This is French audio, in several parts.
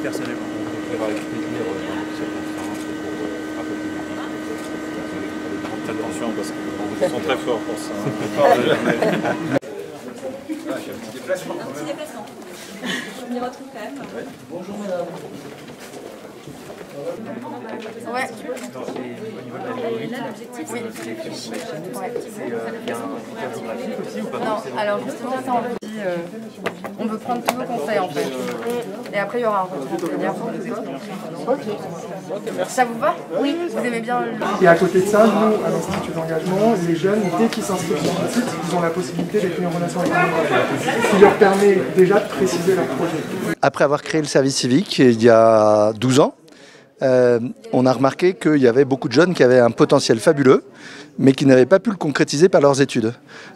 personnellement. Faites attention parce qu'ils sont très forts pour ça. J'ai un petit déplacement. Un petit déplacement. Je m'y retrouve quand même. Ouais. Bonjour madame. Ouais. Et là, l'objectif, c'est de faire réfléchir. Il y a un cartographique aussi ou pas? Non, alors justement, ça, on le dit, on veut prendre tous nos conseils en fait. Et après, il y aura un retour. C'est-à-dire pour nous expliquer. Ça vous va? Oui. Vous aimez bien le... Et à côté de ça, nous, à l'Institut d'engagement, les jeunes, dès qu'ils s'inscrivent sur le site, ils ont la possibilité d'être mis en relation avec un ce qui leur permet déjà de préciser leur projet. Après avoir créé le service civique il y a 12 ans, on a remarqué qu'il y avait beaucoup de jeunes qui avaient un potentiel fabuleux, mais qui n'avaient pas pu le concrétiser par leurs études.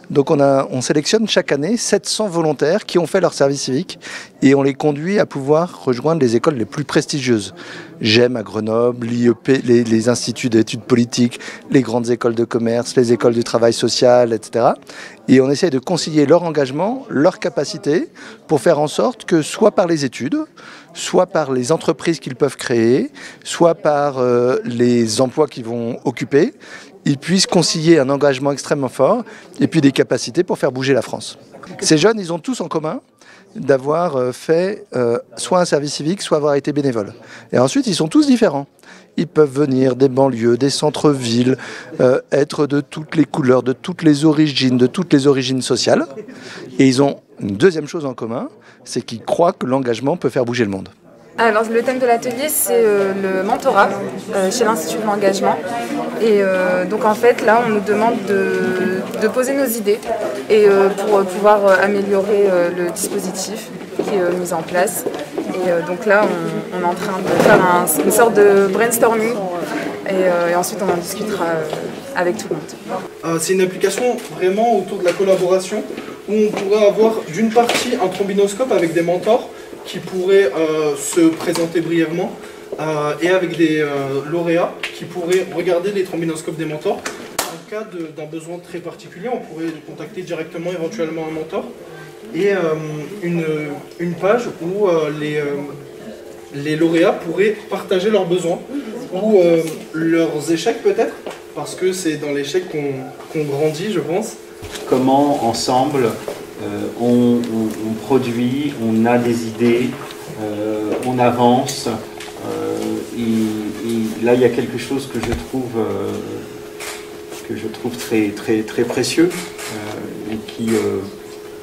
Donc on sélectionne chaque année 700 volontaires qui ont fait leur service civique et on les conduit à pouvoir rejoindre les écoles les plus prestigieuses. GEM à Grenoble, l'IEP, les instituts d'études politiques, les grandes écoles de commerce, les écoles du travail social, etc. Et on essaye de concilier leur engagement, leur capacité, pour faire en sorte que soit par les études, soit par les entreprises qu'ils peuvent créer, soit par les emplois qu'ils vont occuper, ils puissent concilier un engagement extrêmement fort et puis des capacités pour faire bouger la France. Ces jeunes, ils ont tous en commun d'avoir fait soit un service civique, soit avoir été bénévole. Et ensuite, ils sont tous différents. Ils peuvent venir des banlieues, des centres-villes, être de toutes les couleurs, de toutes les origines sociales. Et ils ont une deuxième chose en commun, c'est qu'ils croient que l'engagement peut faire bouger le monde. Alors le thème de l'atelier c'est le mentorat chez l'Institut de l'engagement et donc en fait là on nous demande de poser nos idées et pour pouvoir améliorer le dispositif qui est mis en place et donc là on est en train de faire une sorte de brainstorming et ensuite on en discutera avec tout le monde. C'est une application vraiment autour de la collaboration où on pourrait avoir d'une partie un trombinoscope avec des mentors qui pourraient se présenter brièvement et avec des lauréats qui pourraient regarder les trombinoscopes des mentors. En cas d'un besoin très particulier, on pourrait contacter directement éventuellement un mentor et une page où les lauréats pourraient partager leurs besoins ou leurs échecs peut-être, parce que c'est dans l'échec qu'on grandit, je pense. Comment ensemble on produit, on a des idées, on avance. Et là, il y a quelque chose que je trouve très précieux. Et qui,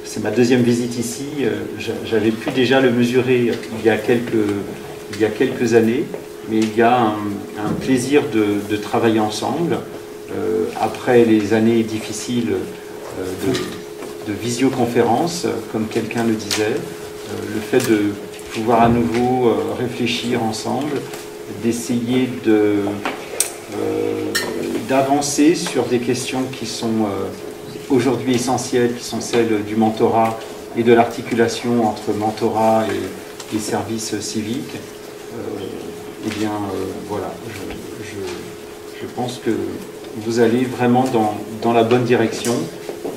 c'est ma deuxième visite ici. J'avais pu déjà le mesurer il y a quelques années, mais il y a un plaisir de travailler ensemble. Après les années difficiles de visioconférence, comme quelqu'un le disait, le fait de pouvoir à nouveau réfléchir ensemble, d'essayer d'avancer sur des questions qui sont aujourd'hui essentielles, qui sont celles du mentorat et de l'articulation entre mentorat et services civiques. Eh bien, voilà, je pense que vous allez vraiment dans la bonne direction.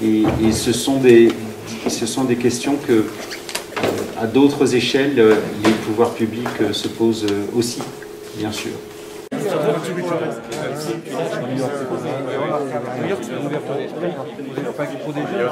Et ce sont des questions que, à d'autres échelles, les pouvoirs publics se posent aussi, bien sûr. New York, c'est l'ouverture d'esprit. Pas que trop des jeunes.